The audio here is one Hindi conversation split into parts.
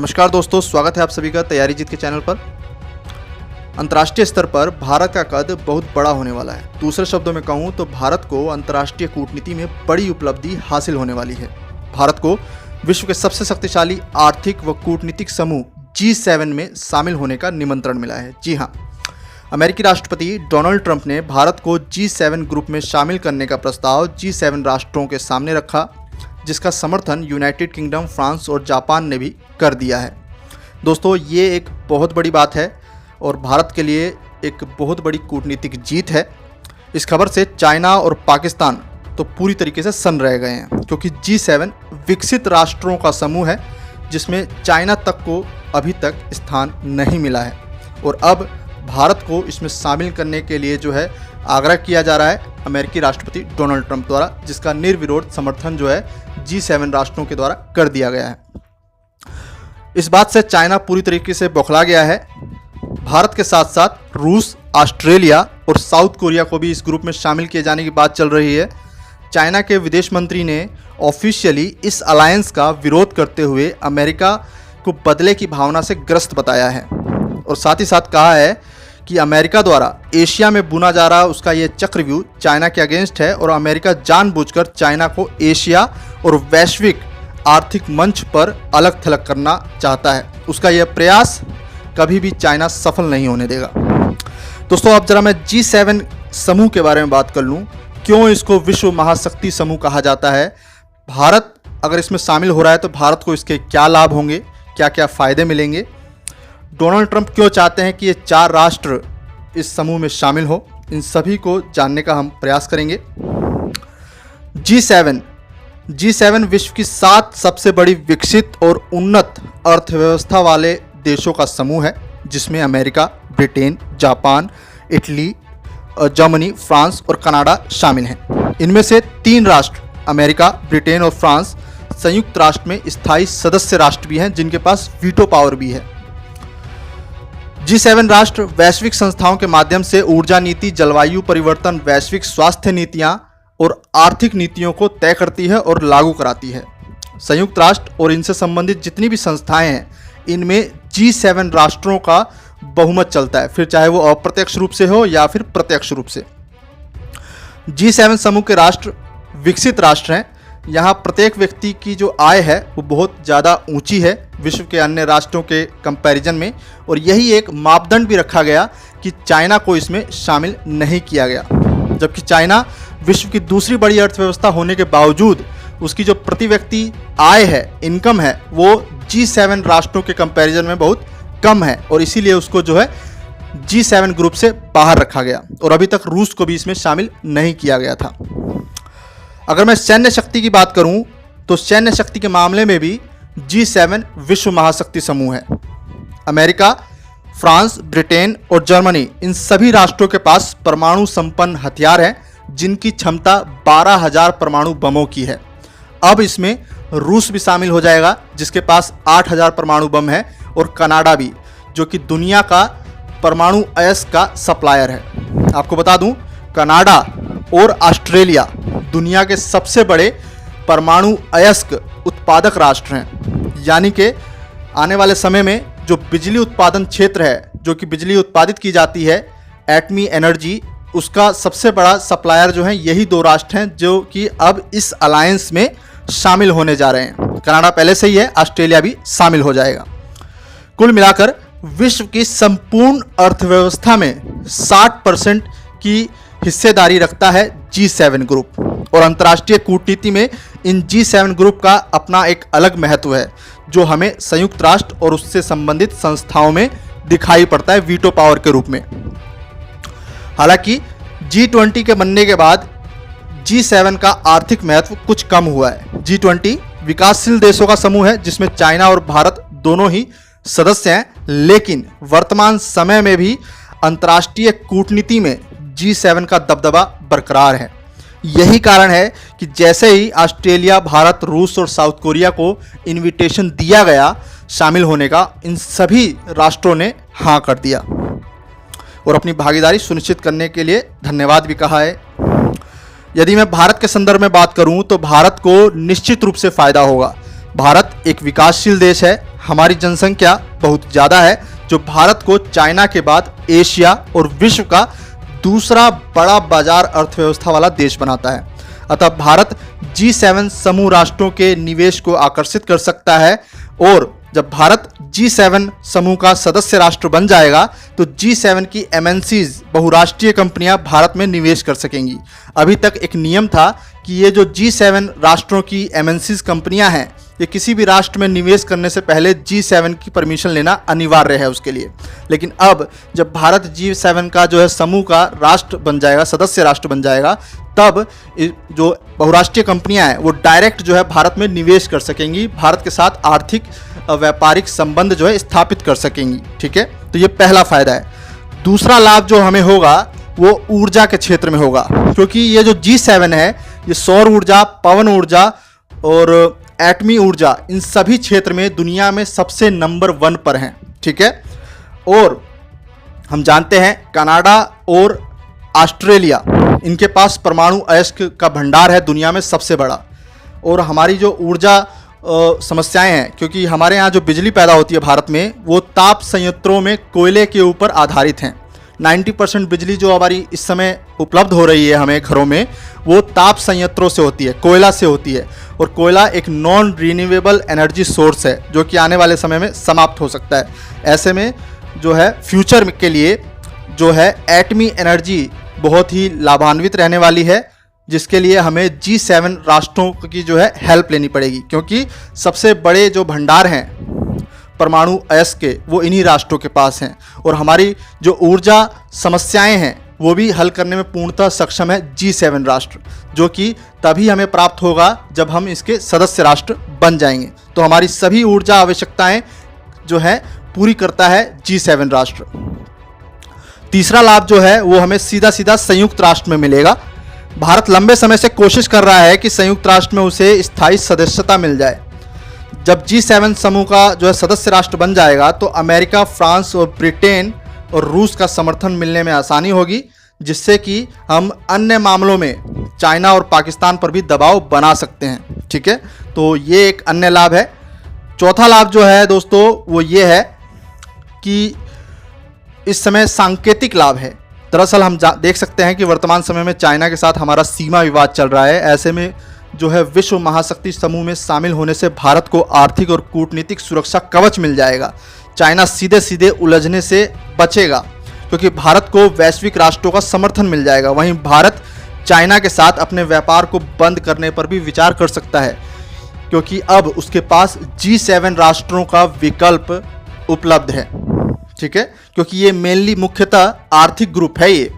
नमस्कार दोस्तों, स्वागत है आप सभी का तैयारी जीत के चैनल पर। अंतर्राष्ट्रीय स्तर पर भारत का कद बहुत बड़ा होने वाला है। दूसरे शब्दों में कहूं तो भारत को अंतर्राष्ट्रीय कूटनीति में बड़ी उपलब्धि हासिल होने वाली है। भारत को विश्व के सबसे शक्तिशाली आर्थिक व कूटनीतिक समूह G7 में शामिल होने का निमंत्रण मिला है। जी हाँ, अमेरिकी राष्ट्रपति डोनाल्ड ट्रंप ने भारत को G7 ग्रुप में शामिल करने का प्रस्ताव G7 राष्ट्रों के सामने रखा, जिसका समर्थन यूनाइटेड किंगडम, फ्रांस और जापान ने भी कर दिया है। दोस्तों, ये एक बहुत बड़ी बात है और भारत के लिए एक बहुत बड़ी कूटनीतिक जीत है। इस खबर से चाइना और पाकिस्तान तो पूरी तरीके से सन्न रह गए हैं, क्योंकि G7 विकसित राष्ट्रों का समूह है जिसमें चाइना तक को अभी तक स्थान नहीं मिला है और अब भारत को इसमें शामिल करने के लिए जो है आग्रह किया जा रहा है अमेरिकी राष्ट्रपति डोनाल्ड ट्रंप द्वारा, जिसका निर्विरोध समर्थन जो है G7 राष्ट्रों के द्वारा कर दिया गया है। इस बात से चाइना पूरी तरीके से बौखला गया है। भारत के साथ साथ रूस, ऑस्ट्रेलिया और साउथ कोरिया को भी इस ग्रुप में शामिल किए जाने की बात चल रही है। चाइना के विदेश मंत्री ने ऑफिशियली इस अलायंस का विरोध करते हुए अमेरिका को बदले की भावना से ग्रस्त बताया है और साथ ही साथ कहा है कि अमेरिका द्वारा एशिया में बुना जा रहा उसका ये चक्रव्यूह चाइना के अगेंस्ट है और अमेरिका जानबूझकर चाइना को एशिया और वैश्विक आर्थिक मंच पर अलग थलग करना चाहता है। उसका यह प्रयास कभी भी चाइना सफल नहीं होने देगा। दोस्तों, अब जरा मैं G7 समूह के बारे में बात कर लूँ। क्यों इसको विश्व महाशक्ति समूह कहा जाता है? भारत अगर इसमें शामिल हो रहा है तो भारत को इसके क्या लाभ होंगे, क्या क्या फ़ायदे मिलेंगे? डोनाल्ड ट्रंप क्यों चाहते हैं कि ये 4 राष्ट्र इस समूह में शामिल हो? इन सभी को जानने का हम प्रयास करेंगे। G7 विश्व की 7 सबसे बड़ी विकसित और उन्नत अर्थव्यवस्था वाले देशों का समूह है, जिसमें America, Britain, Japan, Italy, Germany, France और कनाडा शामिल हैं। इनमें से 3 राष्ट्र अमेरिका, ब्रिटेन और फ्रांस संयुक्त राष्ट्र में स्थायी सदस्य राष्ट्र भी हैं, जिनके पास वीटो पावर भी है। G7 राष्ट्र वैश्विक संस्थाओं के माध्यम से ऊर्जा नीति, जलवायु परिवर्तन, वैश्विक स्वास्थ्य नीतियां और आर्थिक नीतियों को तय करती है और लागू कराती है। संयुक्त राष्ट्र और इनसे संबंधित जितनी भी संस्थाएं हैं, इनमें G7 राष्ट्रों का बहुमत चलता है, फिर चाहे वो अप्रत्यक्ष रूप से हो या फिर प्रत्यक्ष रूप से। G7 समूह के राष्ट्र विकसित राष्ट्र हैं। यहाँ प्रत्येक व्यक्ति की जो आय है वो बहुत ज़्यादा ऊंची है विश्व के अन्य राष्ट्रों के कंपैरिजन में, और यही एक मापदंड भी रखा गया कि चाइना को इसमें शामिल नहीं किया गया। जबकि चाइना विश्व की दूसरी बड़ी अर्थव्यवस्था होने के बावजूद उसकी जो प्रति व्यक्ति आय है, इनकम है, वो G7 राष्ट्रों के कंपैरिजन में बहुत कम है और इसीलिए उसको जो है G7 ग्रुप से बाहर रखा गया और अभी तक रूस को भी इसमें शामिल नहीं किया गया था। अगर मैं सैन्य शक्ति की बात करूं तो सैन्य शक्ति के मामले में भी G7 विश्व महाशक्ति समूह है। अमेरिका, फ्रांस, ब्रिटेन और जर्मनी, इन सभी राष्ट्रों के पास परमाणु संपन्न हथियार हैं, जिनकी क्षमता 12,000 परमाणु बमों की है। अब इसमें रूस भी शामिल हो जाएगा, जिसके पास 8,000 परमाणु बम है, और कनाडा भी, जो कि दुनिया का परमाणु अयस्क का सप्लायर है। आपको बता दूं, कनाडा और ऑस्ट्रेलिया दुनिया के सबसे बड़े परमाणु अयस्क उत्पादक राष्ट्र हैं। यानी कि आने वाले समय में जो बिजली उत्पादन क्षेत्र है, जो कि बिजली उत्पादित की जाती है, एटमी एनर्जी, उसका सबसे बड़ा सप्लायर जो है यही 2 राष्ट्र हैं, जो कि अब इस अलायंस में शामिल होने जा रहे हैं। कनाडा पहले से ही है, ऑस्ट्रेलिया भी शामिल हो जाएगा। कुल मिलाकर विश्व की संपूर्ण अर्थव्यवस्था में 60% की हिस्सेदारी रखता है G7 ग्रुप, और अंतर्राष्ट्रीय कूटनीति में इन G7 ग्रुप का अपना एक अलग महत्व है, जो हमें संयुक्त राष्ट्र और उससे संबंधित संस्थाओं में दिखाई पड़ता है वीटो पावर के रूप में। हालांकि G20 के बनने के बाद G7 का आर्थिक महत्व कुछ कम हुआ है। G20 विकासशील देशों का समूह है, जिसमें चाइना और भारत दोनों ही सदस्य हैं, लेकिन वर्तमान समय में भी अंतर्राष्ट्रीय कूटनीति में G7 का दबदबा बरकरार है। यही कारण है कि जैसे ही ऑस्ट्रेलिया, भारत, रूस और साउथ कोरिया को इनविटेशन दिया गया शामिल होने का, इन सभी राष्ट्रों ने हाँ कर दिया और अपनी भागीदारी सुनिश्चित करने के लिए धन्यवाद भी कहा है। यदि मैं भारत के संदर्भ में बात करूं तो भारत को निश्चित रूप से फ़ायदा होगा। भारत एक विकासशील देश है, हमारी जनसंख्या बहुत ज़्यादा है, जो भारत को चाइना के बाद एशिया और विश्व का दूसरा बड़ा बाजार अर्थव्यवस्था वाला देश बनाता है। अतः भारत G7 समूह राष्ट्रों के निवेश को आकर्षित कर सकता है, और जब भारत G7 समूह का सदस्य राष्ट्र बन जाएगा तो G7 की MNCs बहुराष्ट्रीय कंपनियां भारत में निवेश कर सकेंगी। अभी तक एक नियम था कि ये जो G7 राष्ट्रों की MNCs कंपनियां हैं, ये किसी भी राष्ट्र में निवेश करने से पहले G7 की परमिशन लेना अनिवार्य है उसके लिए। लेकिन अब जब भारत G7 का जो है समूह का राष्ट्र बन जाएगा, सदस्य राष्ट्र बन जाएगा, तब जो बहुराष्ट्रीय कंपनियां हैं वो डायरेक्ट जो है भारत में निवेश कर सकेंगी, भारत के साथ आर्थिक व्यापारिक संबंध जो है स्थापित कर सकेंगी। ठीक है, तो ये पहला फायदा है। दूसरा लाभ जो हमें होगा वो ऊर्जा के क्षेत्र में होगा, क्योंकि ये जो G7 है ये सौर ऊर्जा, पवन ऊर्जा और एटमी ऊर्जा, इन सभी क्षेत्र में दुनिया में सबसे नंबर 1 पर हैं। ठीक है, और हम जानते हैं कनाडा और ऑस्ट्रेलिया, इनके पास परमाणु अयस्क का भंडार है दुनिया में सबसे बड़ा। और हमारी जो ऊर्जा समस्याएं हैं, क्योंकि हमारे यहाँ जो बिजली पैदा होती है भारत में, वो ताप संयंत्रों में कोयले के ऊपर आधारित हैं। 90% बिजली जो हमारी इस समय उपलब्ध हो रही है हमें घरों में, वो ताप संयंत्रों से होती है, कोयला से होती है। और कोयला एक नॉन रिन्यूएबल एनर्जी सोर्स है जो कि आने वाले समय में समाप्त हो सकता है। ऐसे में जो है फ्यूचर के लिए जो है एटमी एनर्जी बहुत ही लाभान्वित रहने वाली है, जिसके लिए हमें G7 राष्ट्रों की जो है हेल्प लेनी पड़ेगी, क्योंकि सबसे बड़े जो भंडार हैं परमाणु अयस्क के वो इन्हीं राष्ट्रों के पास हैं। और हमारी जो ऊर्जा समस्याएं हैं वो भी हल करने में पूर्णतः सक्षम है G7 राष्ट्र, जो कि तभी हमें प्राप्त होगा जब हम इसके सदस्य राष्ट्र बन जाएंगे। तो हमारी सभी ऊर्जा आवश्यकताएं जो है पूरी करता है G7 राष्ट्र। तीसरा लाभ जो है वो हमें सीधा सीधा संयुक्त राष्ट्र में मिलेगा। भारत लंबे समय से कोशिश कर रहा है कि संयुक्त राष्ट्र में उसे स्थायी सदस्यता मिल जाए। जब G7 समूह का जो है सदस्य राष्ट्र बन जाएगा तो अमेरिका, फ्रांस और ब्रिटेन और रूस का समर्थन मिलने में आसानी होगी, जिससे कि हम अन्य मामलों में चाइना और पाकिस्तान पर भी दबाव बना सकते हैं। ठीक है, तो ये एक अन्य लाभ है। चौथा लाभ जो है दोस्तों वो ये है कि इस समय सांकेतिक लाभ है। दरअसल हम देख सकते हैं कि वर्तमान समय में चाइना के साथ हमारा सीमा विवाद चल रहा है। ऐसे में जो है विश्व महाशक्ति समूह में शामिल होने से भारत को आर्थिक और कूटनीतिक सुरक्षा कवच मिल जाएगा। चाइना सीधे सीधे उलझने से बचेगा, क्योंकि भारत को वैश्विक राष्ट्रों का समर्थन मिल जाएगा। वहीं भारत चाइना के साथ अपने व्यापार को बंद करने पर भी विचार कर सकता है, क्योंकि अब उसके पास G7 राष्ट्रों का विकल्प उपलब्ध है। ठीक है, क्योंकि ये मेनली मुख्यतः आर्थिक ग्रुप है ये।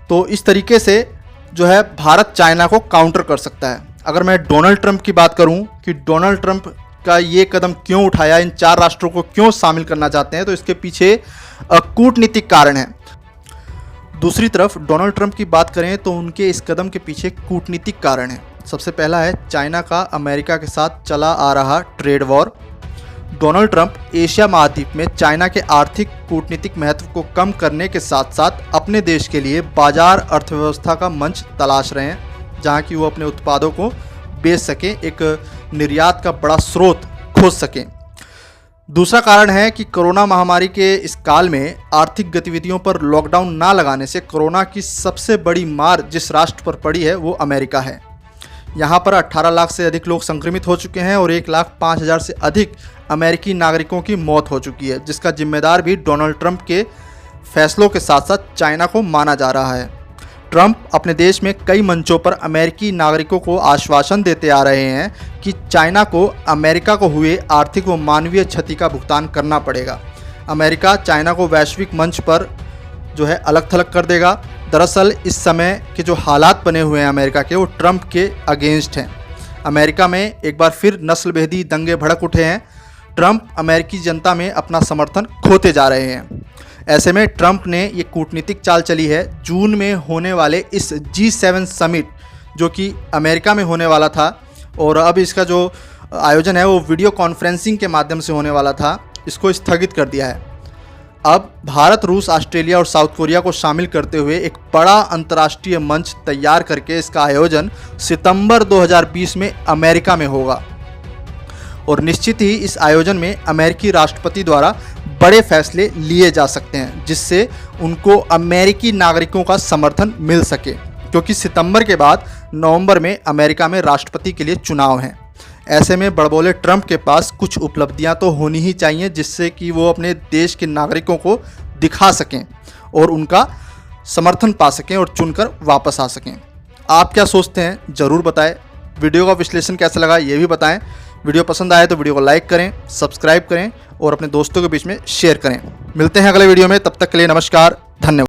तो इस तरीके से जो है भारत चाइना को काउंटर कर सकता है। अगर मैं डोनाल्ड ट्रंप की बात करूं कि डोनाल्ड ट्रंप का ये कदम क्यों उठाया, इन 4 राष्ट्रों को क्यों शामिल करना चाहते हैं, तो इसके पीछे कूटनीतिक कारण है। दूसरी तरफ डोनाल्ड ट्रंप की बात करें तो उनके इस कदम के पीछे कूटनीतिक कारण है। सबसे पहला है चाइना का अमेरिका के साथ चला आ रहा trade war. Donald Trump Asia महाद्वीप में चाइना के आर्थिक कूटनीतिक महत्व को कम करने के साथ साथ अपने देश के लिए बाजार अर्थव्यवस्था का मंच तलाश रहे हैं, जहां कि वो अपने उत्पादों को बेच सकें, एक निर्यात का बड़ा स्रोत खोज सकें। दूसरा कारण है कि कोरोना महामारी के इस काल में आर्थिक गतिविधियों पर लॉकडाउन ना लगाने से कोरोना की सबसे बड़ी मार जिस राष्ट्र पर पड़ी है वो अमेरिका है। यहाँ पर 18 लाख से अधिक लोग संक्रमित हो चुके हैं और 1,05,000 से अधिक अमेरिकी नागरिकों की मौत हो चुकी है, जिसका जिम्मेदार भी डोनाल्ड ट्रंप के फैसलों के साथ साथ चाइना को माना जा रहा है। ट्रंप अपने देश में कई मंचों पर अमेरिकी नागरिकों को आश्वासन देते आ रहे हैं कि चाइना को अमेरिका को हुए आर्थिक व मानवीय क्षति का भुगतान करना पड़ेगा। अमेरिका चाइना को वैश्विक मंच पर जो है अलग थलग कर देगा। दरअसल इस समय के जो हालात बने हुए हैं अमेरिका के, वो ट्रंप के अगेंस्ट हैं। अमेरिका में एक बार फिर नस्ल भेदी दंगे भड़क उठे हैं। ट्रंप अमेरिकी जनता में अपना समर्थन खोते जा रहे हैं। ऐसे में ट्रंप ने ये कूटनीतिक चाल चली है। जून में होने वाले इस G7 समिट जो कि अमेरिका में होने वाला था और अब इसका जो आयोजन है वो वीडियो कॉन्फ्रेंसिंग के माध्यम से होने वाला था, इसको स्थगित कर दिया है। अब भारत, रूस, ऑस्ट्रेलिया और साउथ कोरिया को शामिल करते हुए एक बड़ा अंतर्राष्ट्रीय मंच तैयार करके इसका आयोजन सितंबर 2020 में अमेरिका में होगा। और निश्चित ही इस आयोजन में अमेरिकी राष्ट्रपति द्वारा बड़े फैसले लिए जा सकते हैं, जिससे उनको अमेरिकी नागरिकों का समर्थन मिल सके, क्योंकि सितंबर के बाद नवंबर में अमेरिका में राष्ट्रपति के लिए चुनाव हैं। ऐसे में बड़बोले ट्रंप के पास कुछ उपलब्धियां तो होनी ही चाहिए, जिससे कि वो अपने देश के नागरिकों को दिखा सकें और उनका समर्थन पा सकें और चुनकर वापस आ सकें। आप क्या सोचते हैं ज़रूर बताएं। वीडियो का विश्लेषण कैसा लगा ये भी बताएं। वीडियो पसंद आए तो वीडियो को लाइक करें, सब्सक्राइब करें और अपने दोस्तों के बीच में शेयर करें। मिलते हैं अगले वीडियो में, तब तक के लिए नमस्कार, धन्यवाद।